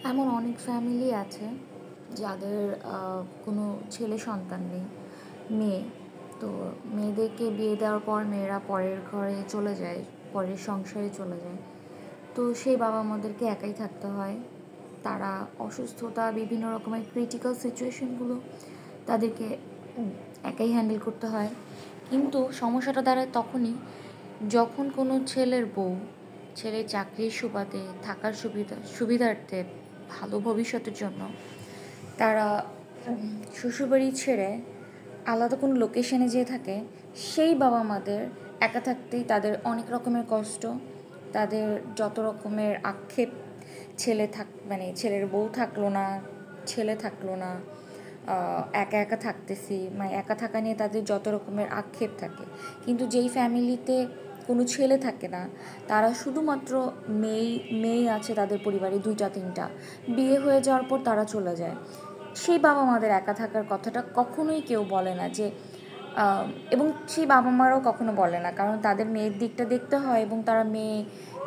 এমন অনেক ফ্যামিলি আছে যাদের কোনো ছেলে সন্তান নেই, মেয়ে। তো মেয়েদেরকে বিয়ে দেওয়ার পর মেয়েরা পরের ঘরে চলে যায়, পরের সংসারে চলে যায়। তো সেই বাবা মাদেরকে একাই থাকতে হয়। তারা অসুস্থতা, বিভিন্ন রকমের ক্রিটিক্যাল সিচুয়েশনগুলো তাদেরকে একাই হ্যান্ডেল করতে হয়। কিন্তু সমস্যাটা দাঁড়ায় তখনই যখন কোনো ছেলের বউ, ছেলের চাকরির সুবাদে, থাকার সুবিধার্থে, ভালো ভবিষ্যতের জন্য তারা শ্বশুরবাড়ি ছেড়ে আলাদা কোনো লোকেশনে যেয়ে থাকে। সেই বাবা মাদের একা থাকতেই তাদের অনেক রকমের কষ্ট, তাদের যত রকমের আক্ষেপ, মানে ছেলের বউ থাকলো না, ছেলে থাকলো না, একা একা থাকতেছি, মানে একা থাকা নিয়ে তাদের যত রকমের আক্ষেপ থাকে। কিন্তু যেই ফ্যামিলিতে কোনো ছেলে থাকে না, তারা শুধুমাত্র মেয়ে আছে তাদের পরিবারে, 2-3টা বিয়ে হয়ে যাওয়ার পর তারা চলে যায়। সেই বাবা মাদের একা থাকার কথাটা কখনোই কেউ বলে না যে, এবং সেই বাবা মারাও কখনো বলে না, কারণ তাদের মেয়ের দিকটা দেখতে হয়। এবং তারা মেয়ে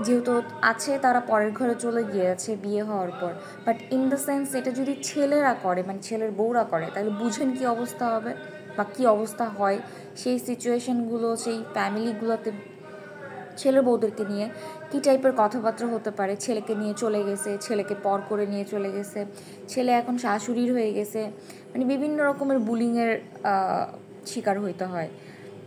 যেহেতু আছে, তারা পরের ঘরে চলে গিয়েছে বিয়ে হওয়ার পর। বাট ইন দ্য সেন্স এটা যদি ছেলেরা করে, মানে ছেলের বউরা করে, তাহলে বুঝেন কী অবস্থা হবে বা কী অবস্থা হয় সেই সিচুয়েশনগুলো, সেই ফ্যামিলিগুলোতে ছেলের বউদেরকে নিয়ে কী টাইপের কথাবার্তা হতে পারে। ছেলেকে নিয়ে চলে গেছে, ছেলেকে পর করে নিয়ে চলে গেছে, ছেলে এখন শাশুড়ির হয়ে গেছে, মানে বিভিন্ন রকমের বুলিংয়ের শিকার হইতে হয়।